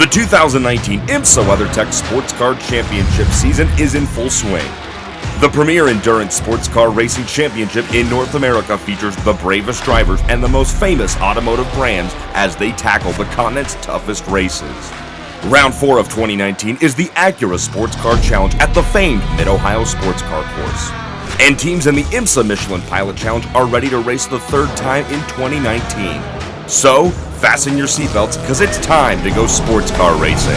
The 2019 IMSA WeatherTech Sports Car Championship season is in full swing. The premier endurance sports car racing championship in North America features the bravest drivers and the most famous automotive brands as they tackle the continent's toughest races. Round 4 of 2019 is the Acura Sports Car Challenge at the famed Mid-Ohio Sports Car Course. And teams in the IMSA Michelin Pilot Challenge are ready to race the third time in 2019. So, fasten your seatbelts because it's time to go sports car racing.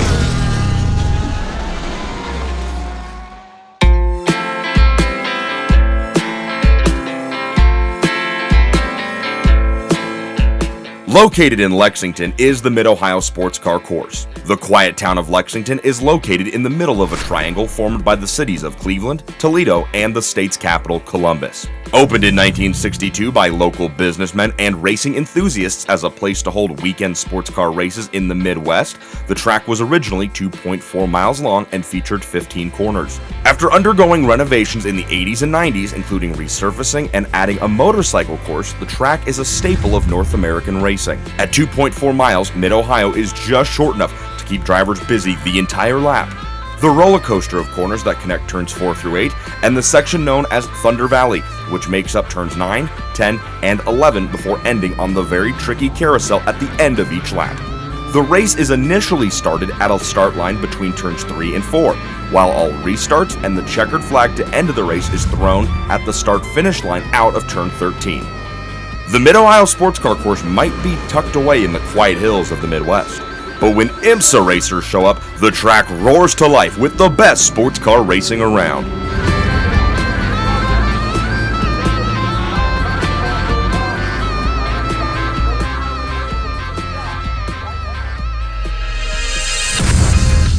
Located in Lexington is the Mid-Ohio Sports Car Course. The quiet town of Lexington is located in the middle of a triangle formed by the cities of Cleveland, Toledo, and the state's capital, Columbus. Opened in 1962 by local businessmen and racing enthusiasts as a place to hold weekend sports car races in the Midwest, the track was originally 2.4 miles long and featured 15 corners. After undergoing renovations in the 80s and 90s, including resurfacing and adding a motorcycle course, the track is a staple of North American racing. At 2.4 miles, Mid-Ohio is just short enough to keep drivers busy the entire lap. The roller coaster of corners that connect turns 4 through 8, and the section known as Thunder Valley, which makes up turns 9, 10, and 11 before ending on the very tricky carousel at the end of each lap. The race is initially started at a start line between turns 3 and 4, while all restarts and the checkered flag to end the race is thrown at the start-finish line out of turn 13. The Mid-Ohio Sports Car Course might be tucked away in the quiet hills of the Midwest, but when IMSA racers show up, the track roars to life with the best sports car racing around.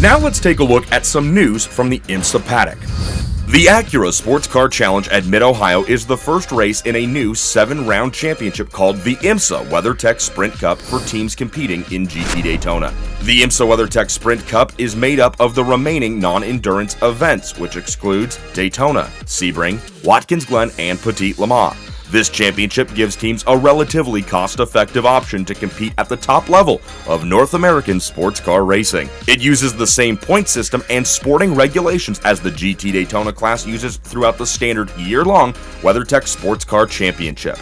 Now let's take a look at some news from the IMSA paddock. The Acura Sports Car Challenge at Mid-Ohio is the first race in a new 7-round championship called the IMSA WeatherTech Sprint Cup for teams competing in GT Daytona. The IMSA WeatherTech Sprint Cup is made up of the remaining non-endurance events, which excludes Daytona, Sebring, Watkins Glen, and Petit Le Mans. This championship gives teams a relatively cost-effective option to compete at the top level of North American sports car racing. It uses the same point system and sporting regulations as the GT Daytona class uses throughout the standard year-long WeatherTech Sports Car Championship.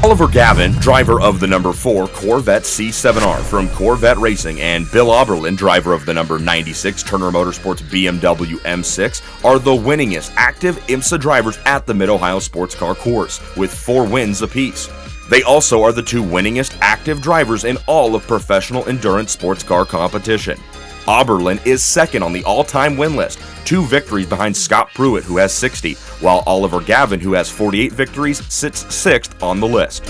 Oliver Gavin, driver of the number 4 Corvette C7R from Corvette Racing, and Bill Oberlin, driver of the number 96 Turner Motorsports BMW M6, are the winningest active IMSA drivers at the Mid-Ohio Sports Car Course, with 4 wins apiece. They also are the 2 winningest active drivers in all of professional endurance sports car competition. Oberlin is second on the all-time win list, 2 victories behind Scott Pruitt, who has 60, while Oliver Gavin, who has 48 victories, sits 6th on the list.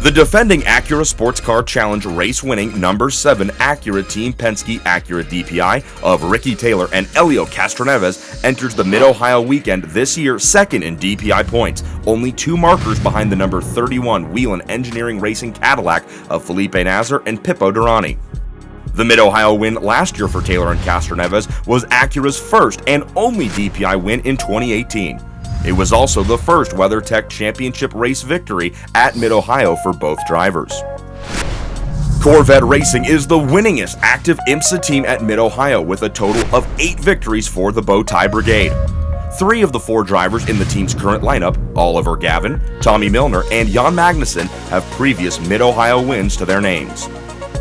The defending Acura Sports Car Challenge race-winning number 7 Acura Team Penske Acura DPI of Ricky Taylor and Elio Castroneves enters the Mid-Ohio weekend this year second in DPI points, only 2 markers behind the number 31 Whelen Engineering Racing Cadillac of Felipe Nasr and Pippo Durrani. The Mid-Ohio win last year for Taylor and Castroneves was Acura's first and only DPI win in 2018. It was also the first WeatherTech Championship race victory at Mid-Ohio for both drivers. Corvette Racing is the winningest active IMSA team at Mid-Ohio with a total of 8 victories for the Bowtie Brigade. 3 of the 4 drivers in the team's current lineup, Oliver Gavin, Tommy Milner, and Jan Magnussen, have previous Mid-Ohio wins to their names.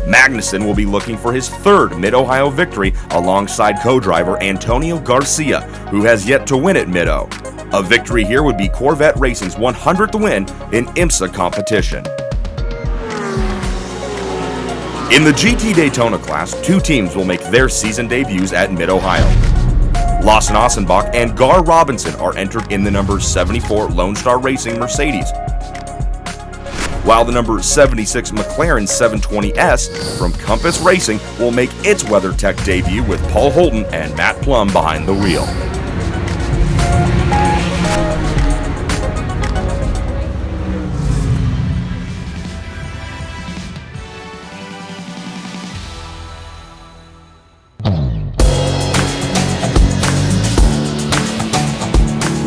Magnussen will be looking for his 3rd Mid-Ohio victory alongside co-driver Antonio Garcia, who has yet to win at Mid-O. A victory here would be Corvette Racing's 100th win in IMSA competition. In the GT Daytona class, 2 teams will make their season debuts at Mid-Ohio. Lawson Ossenbach and Gar Robinson are entered in the number 74 Lone Star Racing Mercedes, while the number 76 McLaren 720S from Compass Racing will make its WeatherTech debut with Paul Holton and Matt Plum behind the wheel.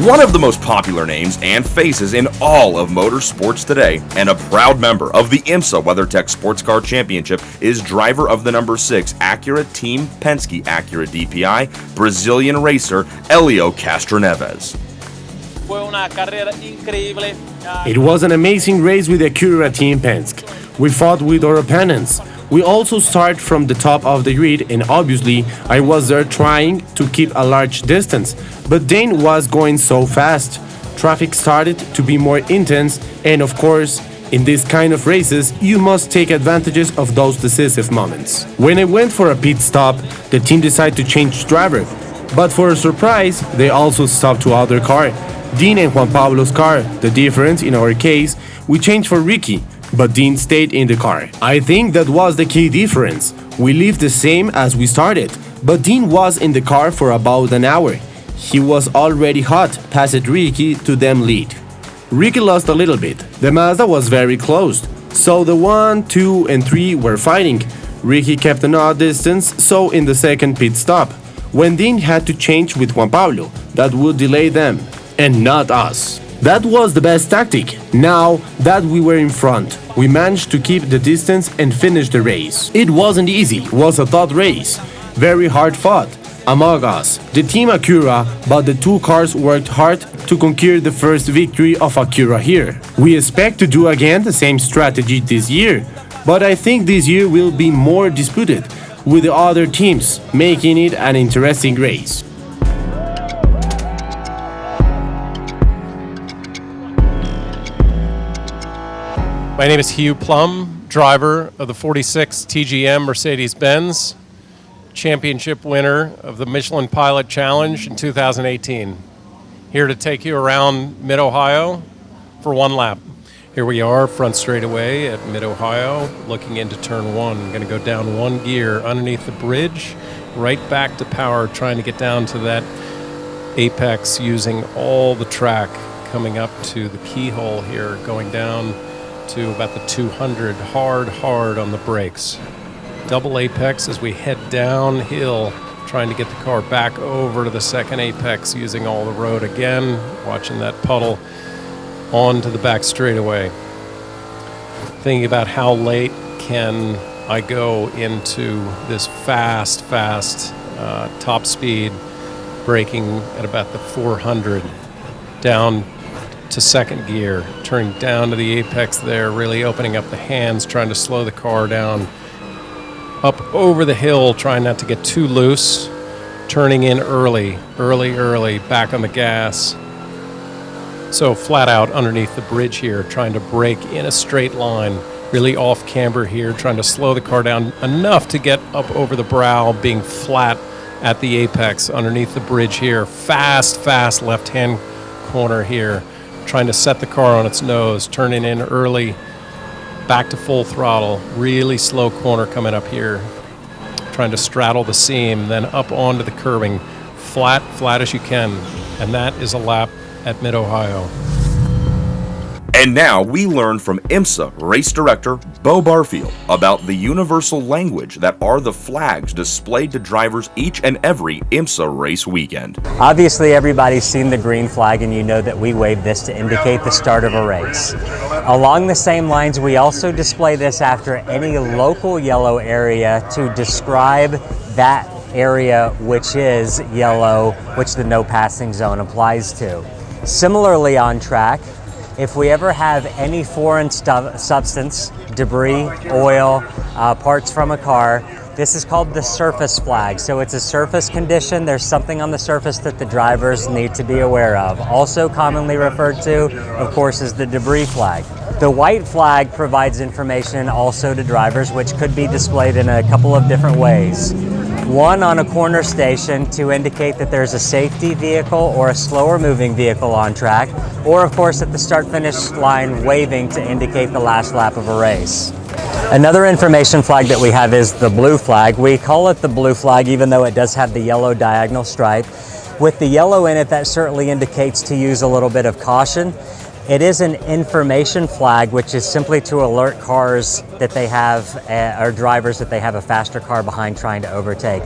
One of the most popular names and faces in all of motorsports today, and a proud member of the IMSA WeatherTech Sports Car Championship, is driver of the number 6 Acura Team Penske Acura DPI, Brazilian racer Helio Castroneves. It was an amazing race with Acura Team Penske. We fought with our opponents. We also start from the top of the grid, and obviously I was there trying to keep a large distance, but Dane was going so fast. Traffic started to be more intense, and of course, in this kind of races, you must take advantages of those decisive moments. When I went for a pit stop, the team decided to change driver, but for a surprise, they also stopped to other car, Dean and Juan Pablo's car. The difference in our case, we changed for Ricky, but Dean stayed in the car. I think that was the key difference. We left the same as we started, but Dean was in the car for about an hour. He was already hot, passed Ricky to them lead. Ricky lost a little bit. The Mazda was very close, so the 1, 2, and 3 were fighting. Ricky kept an odd distance, so in the second pit stop, when Dean had to change with Juan Pablo, that would delay them, and not us. That was the best tactic. Now that we were in front, we managed to keep the distance and finish the race. It wasn't easy, it was a tough race. Very hard fought among us, the team Acura, but the two cars worked hard to conquer the first victory of Acura here. We expect to do again the same strategy this year, but I think this year will be more disputed, with the other teams, making it an interesting race. My name is Hugh Plum, driver of the 46 TGM Mercedes-Benz, championship winner of the Michelin Pilot Challenge in 2018. Here to take you around Mid-Ohio for one lap. Here we are, front straightaway at Mid-Ohio, looking into turn 1. Going to go down one gear underneath the bridge, right back to power, trying to get down to that apex using all the track, coming up to the keyhole here, going down to about the 200, hard on the brakes. Double apex as we head downhill, trying to get the car back over to the second apex using all the road again, watching that puddle onto the back straightaway. Thinking about how late can I go into this fast top speed, braking at about the 400, down to second gear, turning down to the apex there, really opening up the hands, trying to slow the car down, up over the hill, trying not to get too loose, turning in early, back on the gas. So flat out underneath the bridge here, trying to brake in a straight line, really off camber here, trying to slow the car down enough to get up over the brow, being flat at the apex underneath the bridge here. Fast left-hand corner here, trying to set the car on its nose, turning in early, back to full throttle, really slow corner coming up here, trying to straddle the seam, then up onto the curbing, flat as you can, and that is a lap at Mid-Ohio. And now we learn from IMSA race director Bo Barfield about the universal language that are the flags displayed to drivers each and every IMSA race weekend. Obviously everybody's seen the green flag, and you know that we wave this to indicate the start of a race. Along the same lines, we also display this after any local yellow area to describe that area which is yellow, which the no passing zone applies to. Similarly on track, if we ever have any foreign substance, debris, oil, parts from a car, this is called the surface flag. So it's a surface condition. There's something on the surface that the drivers need to be aware of. Also commonly referred to, of course, is the debris flag. The white flag provides information also to drivers, which could be displayed in a couple of different ways. One on a corner station to indicate that there's a safety vehicle or a slower moving vehicle on track, or of course at the start-finish line waving to indicate the last lap of a race. Another information flag that we have is the blue flag. We call it the blue flag even though it does have the yellow diagonal stripe. With the yellow in it, that certainly indicates to use a little bit of caution. It is an information flag, which is simply to alert cars that they have, or drivers that they have a faster car behind trying to overtake.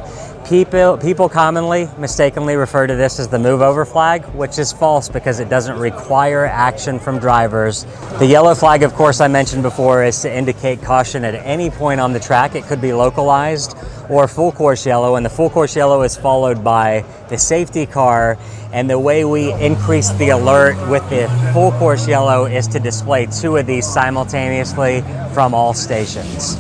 People commonly mistakenly refer to this as the move over flag, which is false because it doesn't require action from drivers. The yellow flag, of course, I mentioned before, is to indicate caution at any point on the track. It could be localized or full course yellow, and the full course yellow is followed by the safety car. And the way we increase the alert with the full course yellow is to display 2 of these simultaneously from all stations.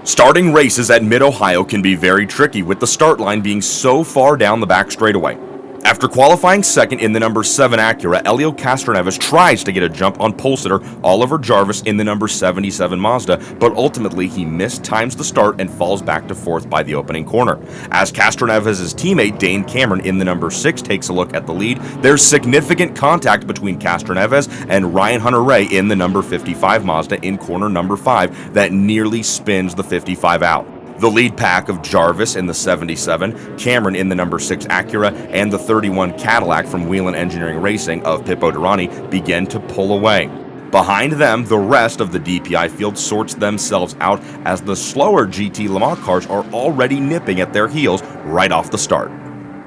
Starting races at Mid-Ohio can be very tricky, with the start line being so far down the back straightaway. After qualifying second in the number 7 Acura, Elio Castroneves tries to get a jump on pole sitter Oliver Jarvis in the number 77 Mazda, but ultimately he mistimes the start and falls back to 4th by the opening corner. As Castroneves' teammate Dane Cameron in the number 6 takes a look at the lead, there's significant contact between Castroneves and Ryan Hunter-Reay in the number 55 Mazda in corner number 5 that nearly spins the 55 out. The lead pack of Jarvis in the 77, Cameron in the number 6 Acura, and the 31 Cadillac from Whelen Engineering Racing of Pippo Durrani begin to pull away. Behind them, the rest of the DPI field sorts themselves out as the slower GT Le Mans cars are already nipping at their heels right off the start.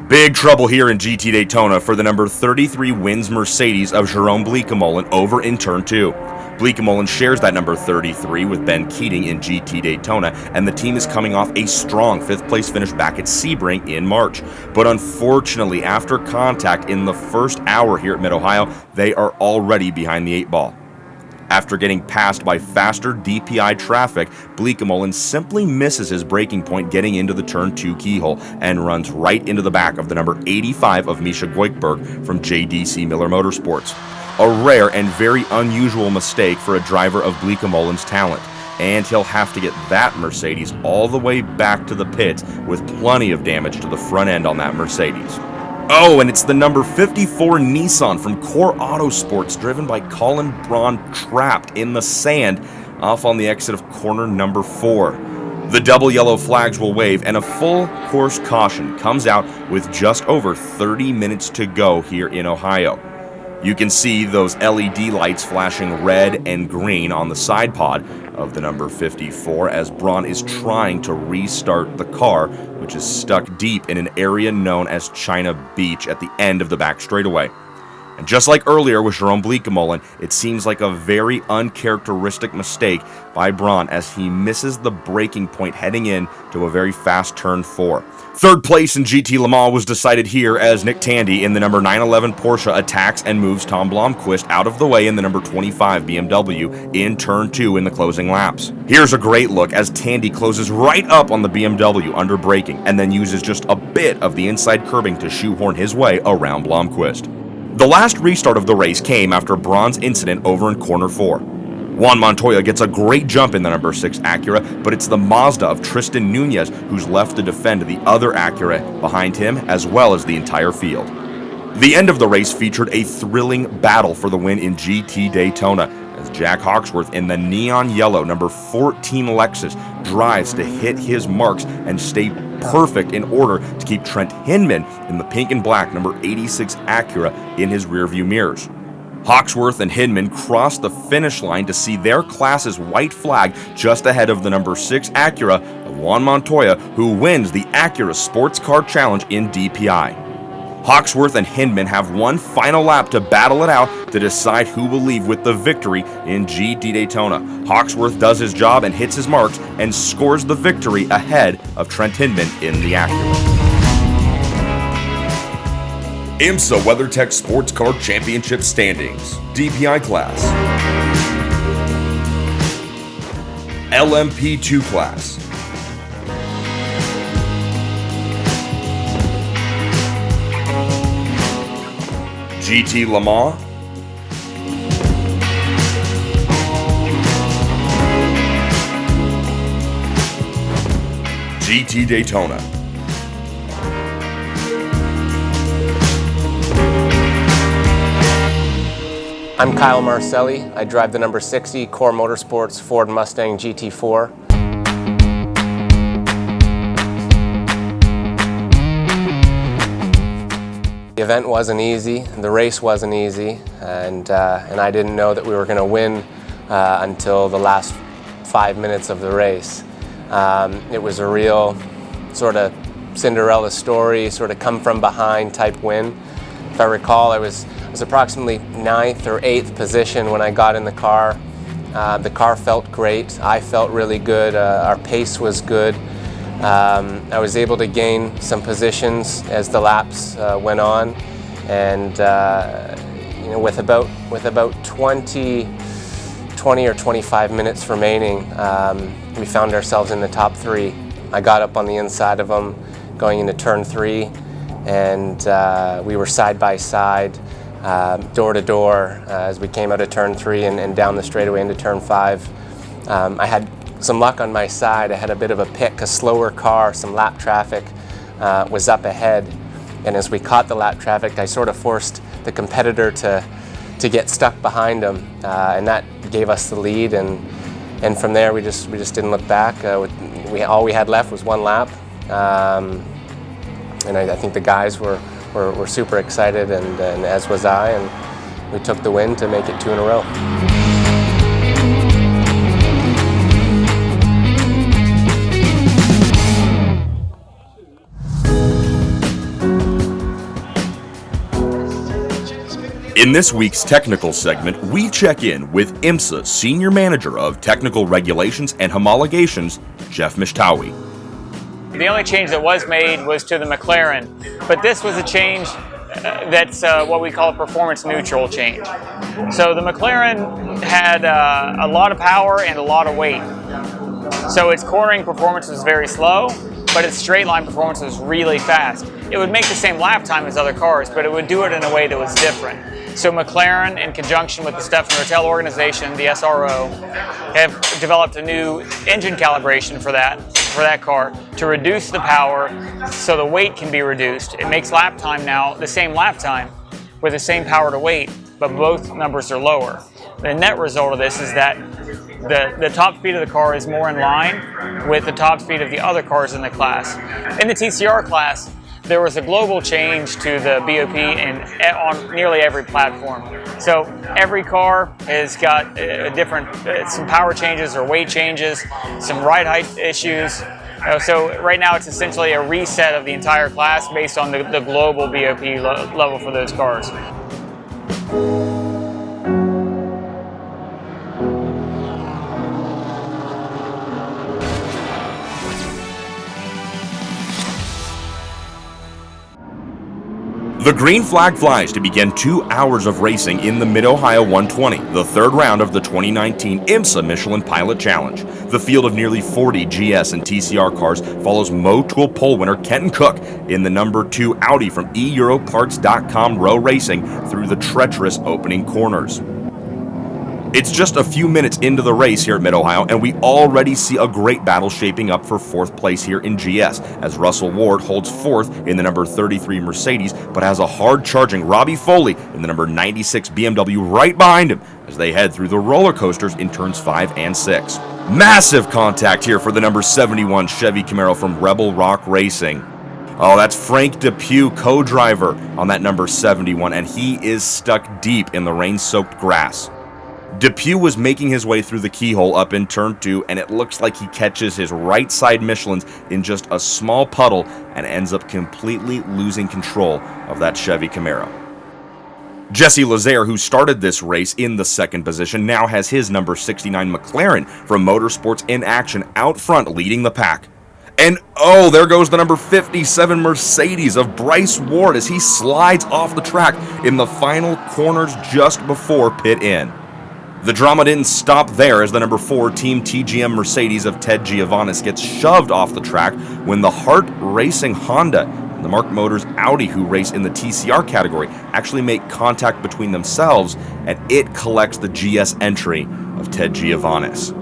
Big trouble here in GT Daytona for the number 33 Wins Mercedes of Jerome Bleekemolen over in Turn 2. Bleekemolen shares that number 33 with Ben Keating in GT Daytona, and the team is coming off a strong 5th place finish back at Sebring in March. But unfortunately, after contact in the first hour here at Mid-Ohio, they are already behind the 8 ball. After getting passed by faster DPI traffic, Bleekemolen simply misses his braking point getting into the Turn 2 keyhole and runs right into the back of the number 85 of Misha Goikberg from JDC Miller Motorsports. A rare and very unusual mistake for a driver of Bleekemolen's talent, and he'll have to get that Mercedes all the way back to the pits with plenty of damage to the front end on that Mercedes. Oh, and it's the number 54 Nissan from Core Autosports, driven by Colin Braun, trapped in the sand off on the exit of corner number 4. The double yellow flags will wave, and a full course caution comes out with just over 30 minutes to go here in Ohio. You can see those LED lights flashing red and green on the side pod of the number 54 as Braun is trying to restart the car, which is stuck deep in an area known as China Beach at the end of the back straightaway. And just like earlier with Jerome Bleekemolen, it seems like a very uncharacteristic mistake by Braun as he misses the braking point heading in to a very fast turn 4. Third place in GT Le Mans was decided here as Nick Tandy in the number 911 Porsche attacks and moves Tom Blomqvist out of the way in the number 25 BMW in turn 2 in the closing laps. Here's a great look as Tandy closes right up on the BMW under braking and then uses just a bit of the inside curbing to shoehorn his way around Blomqvist. The last restart of the race came after Braun's incident over in corner 4. Juan Montoya gets a great jump in the number 6 Acura, but it's the Mazda of Tristan Nunez who's left to defend the other Acura behind him, as well as the entire field. The end of the race featured a thrilling battle for the win in GT Daytona, as Jack Hawksworth in the neon yellow number 14 Lexus drives to hit his marks and stay perfect in order to keep Trent Hinman in the pink and black number 86 Acura in his rearview mirrors. Hawksworth and Hinman cross the finish line to see their class's white flag just ahead of the number 6 Acura of Juan Montoya, who wins the Acura Sports Car Challenge in DPI. Hawksworth and Hinman have one final lap to battle it out to decide who will leave with the victory in GT Daytona. Hawksworth does his job and hits his marks and scores the victory ahead of Trent Hinman in the Acura. IMSA WeatherTech Sports Car Championship standings. DPI class. LMP2 class. GT Le Mans, GT Daytona, I'm Kyle Marcelli. I drive the number 60 Core Motorsports Ford Mustang GT4. The event wasn't easy, the race wasn't easy, and I didn't know that we were going to win until the last 5 minutes of the race. It was a real sort of Cinderella story, sort of come from behind type win. If I recall, I was approximately 9th or 8th position when I got in the car. The car felt great. I felt really good. Our pace was good. I was able to gain some positions as the laps went on, and with about 20 or 25 minutes remaining, we found ourselves in the top 3. I got up on the inside of them going into turn 3, and we were side by side, door to door as we came out of turn 3 and down the straightaway into turn 5. I had some luck on my side. I had a bit of a pick, a slower car, some lap traffic was up ahead, and as we caught the lap traffic, I sort of forced the competitor to get stuck behind him, and that gave us the lead, and from there we just didn't look back. All we had left was one lap, and I think the guys were super excited, and as was I, and we took the win to make it 2 in a row. In this week's technical segment, we check in with IMSA Senior Manager of Technical Regulations and Homologations, Jeff Mishtawi. The only change that was made was to the McLaren, but this was a change that's what we call a performance neutral change. So the McLaren had a lot of power and a lot of weight. So its cornering performance was very slow, but its straight line performance was really fast. It would make the same lap time as other cars, but it would do it in a way that was different. So McLaren, in conjunction with the Stefan Rotell organization, the SRO, have developed a new engine calibration for that car to reduce the power so the weight can be reduced. It makes lap time now the same lap time with the same power to weight, but both numbers are lower. The net result of this is that the top speed of the car is more in line with the top speed of the other cars in the class. In the TCR class, there was a global change to the BOP on nearly every platform. So every car has got some power changes or weight changes, some ride height issues. So right now it's essentially a reset of the entire class based on the global BOP level for those cars. The green flag flies to begin 2 hours of racing in the Mid-Ohio 120, the third round of the 2019 IMSA Michelin Pilot Challenge. The field of nearly 40 GS and TCR cars follows Motul pole winner Kenton Cook in the number 2 Audi from eEuroparts.com row racing through the treacherous opening corners. It's just a few minutes into the race here at Mid-Ohio, and we already see a great battle shaping up for 4th place here in GS, as Russell Ward holds 4th in the number 33 Mercedes, but has a hard-charging Robbie Foley in the number 96 BMW right behind him as they head through the roller coasters in turns 5 and 6. Massive contact here for the number 71 Chevy Camaro from Rebel Rock Racing. Oh, that's Frank Depew, co-driver on that number 71, and he is stuck deep in the rain-soaked grass. Depew was making his way through the keyhole up in turn 2, and it looks like he catches his right side Michelins in just a small puddle and ends up completely losing control of that Chevy Camaro. Jesse Lazaire, who started this race in the 2nd position, now has his number 69 McLaren from Motorsports in action out front leading the pack. And oh, there goes the number 57 Mercedes of Bryce Ward as he slides off the track in the final corners just before pit in. The drama didn't stop there as the number 4 Team TGM Mercedes of Ted Giovannis gets shoved off the track when the Hart Racing Honda and the Mark Motors Audi, who race in the TCR category, actually make contact between themselves, and it collects the GS entry of Ted Giovannis.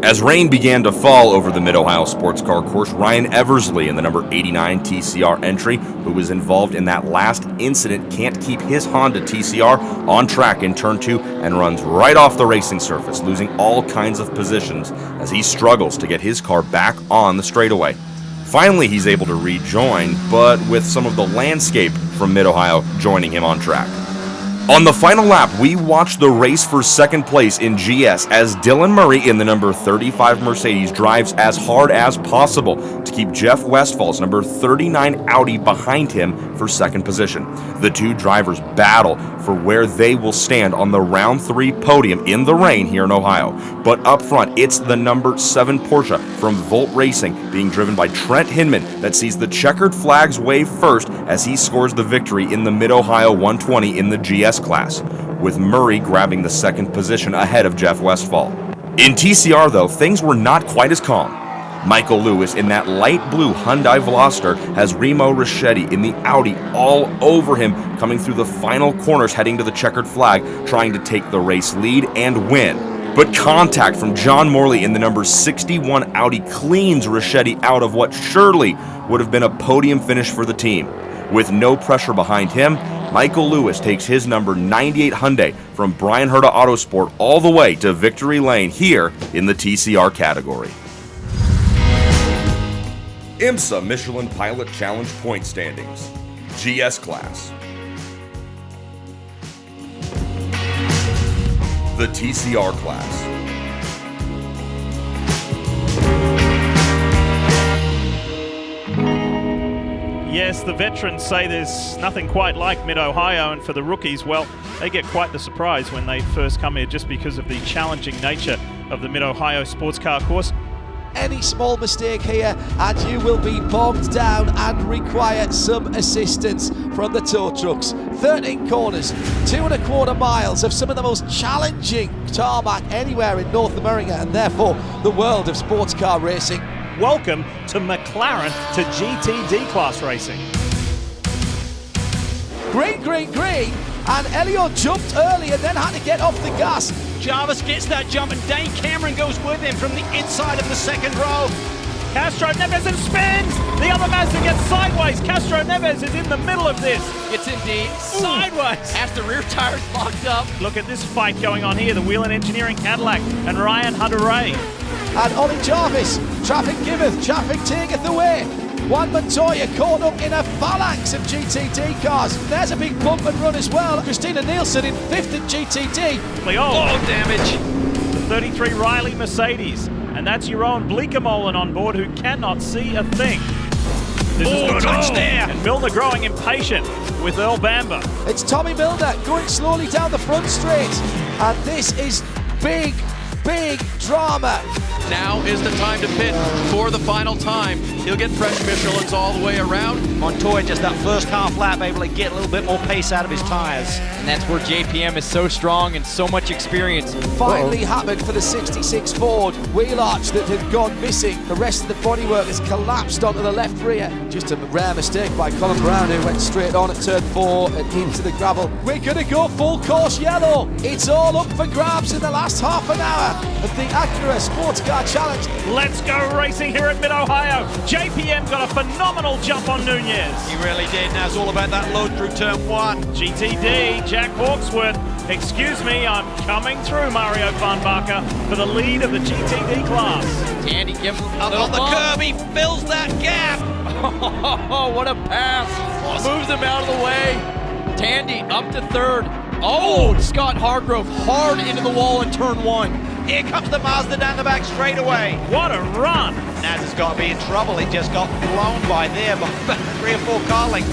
As rain began to fall over the Mid-Ohio Sports Car Course, Ryan Eversley in the number 89 TCR entry, who was involved in that last incident, can't keep his Honda TCR on track in turn 2 and runs right off the racing surface, losing all kinds of positions as he struggles to get his car back on the straightaway. Finally, he's able to rejoin, but with some of the landscape from Mid-Ohio joining him on track. On the final lap, we watched the race for second place in GS as Dylan Murray in the number 35 Mercedes drives as hard as possible to keep Jeff Westfall's number 39 Audi behind him for second position. The two drivers battle for where they will stand on the round 3 podium in the rain here in Ohio. But up front, it's the number 7 Porsche from Volt Racing being driven by Trent Hinman that sees the checkered flags wave first as he scores the victory in the Mid-Ohio 120 in the GS class, with Murray grabbing the second position ahead of Jeff Westphal. In TCR, though, things were not quite as calm. Michael Lewis in that light blue Hyundai Veloster has Remo Raschetti in the Audi all over him coming through the final corners heading to the checkered flag, trying to take the race lead and win. But contact from John Morley in the number 61 Audi cleans Raschetti out of what surely would have been a podium finish for the team. With no pressure behind him, Michael Lewis takes his number 98 Hyundai from Brian Herta Autosport all the way to victory lane here in the TCR category. IMSA Michelin Pilot Challenge point standings. GS class. The TCR class. Yes, the veterans say there's nothing quite like Mid-Ohio, and for the rookies, well, they get quite the surprise when they first come here just because of the challenging nature of the Mid-Ohio sports car course. Any small mistake here and you will be bogged down and require some assistance from the tow trucks. 13 corners, 2.25 miles of some of the most challenging tarmac anywhere in North America and therefore the world of sports car racing. Welcome to McLaren to GTD class racing. Green, green, green, and Elio jumped early and then had to get off the gas. Jarvis gets that jump and Dane Cameron goes with him from the inside of the second row. Castro Neves and spins! The other Mazda gets sideways. Castro Neves is in the middle of this. It's indeed sideways as the rear tire's locked up. Look at this fight going on here. The Whelen Engineering Cadillac and Ryan Hunter-Ray. And Ollie Jarvis, traffic giveth, traffic taketh away. Juan Montoya caught up in a phalanx of GTD cars. There's a big bump and run as well. Christina Nielsen in 5th at GTD. Oh, damage. The 33 Riley Mercedes. And that's your own Bleekemolen on board who cannot see a thing. This is good touch there. And Milner growing impatient with Earl Bamber. It's Tommy Milner going slowly down the front straight. And this is big, big drama. Now is the time to pit for the final time. He'll get fresh Michelins all the way around. Montoya just that first half lap able to get a little bit more pace out of his tyres. And that's where JPM is so strong and so much experience. Finally happened for the 66 Ford wheel arch that had gone missing. The rest of the bodywork has collapsed onto the left rear. Just a rare mistake by Colin Brown who went straight on at turn 4 and into the gravel. We're going to go full course yellow. It's all up for grabs in the last half an hour of the Acura Sports Car Challenge. Let's go racing here at Mid-Ohio. JPM got a phenomenal jump on Nunez. He really did. Now it's all about that load through turn 1. GTD, Jack Hawksworth. Excuse me, I'm coming through Mario Farnbacher for the lead of the GTD class. Tandy gives Up on the curb, he fills that gap. Oh, what a pass. Moves him out of the way. Tandy up to 3rd. Oh, Scott Hargrove hard into the wall in turn 1. Here comes the Mazda down the back straight away. What a run. Naz has got to be in trouble. He just got blown by there by 3 or 4 car lengths.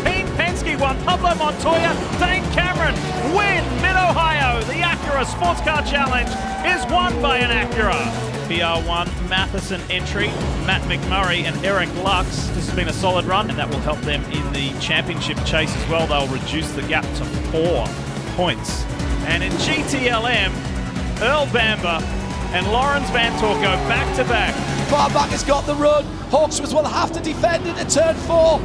Pete Penske won. Pablo Montoya, Dane Cameron win Mid-Ohio. The Acura Sports Car Challenge is won by an Acura. PR1 Matheson entry, Matt McMurray and Eric Lux. This has been a solid run and that will help them in the championship chase as well. They'll reduce the gap to 4 points. And in GTLM, Earl Bamber and Lawrence Van Tor go back to back. Farnbacher's got the run. Hawksworth will have to defend into turn 4.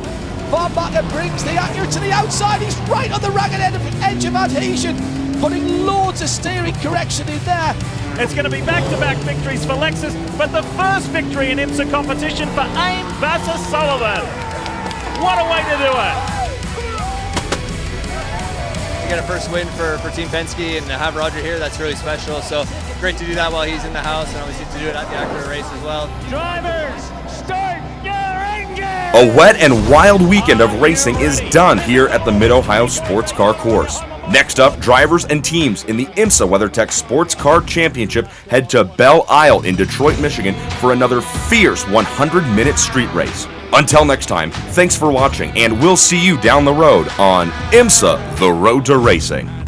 Farnbacher brings the Acura to the outside. He's right on the ragged edge of adhesion, putting loads of steering correction in there. It's going to be back-to-back victories for Lexus, but the first victory in IMSA competition for Aim Vassar Sullivan. What a way to do it. We got a first win for Team Penske, and to have Roger here, that's really special. So great to do that while he's in the house, and obviously to do it at the Acura race as well. Drivers, start your engine! A wet and wild weekend of racing is done here at the Mid-Ohio Sports Car Course. Next up, drivers and teams in the IMSA WeatherTech Sports Car Championship head to Belle Isle in Detroit, Michigan for another fierce 100-minute street race. Until next time, thanks for watching, and we'll see you down the road on IMSA, The Road to Racing.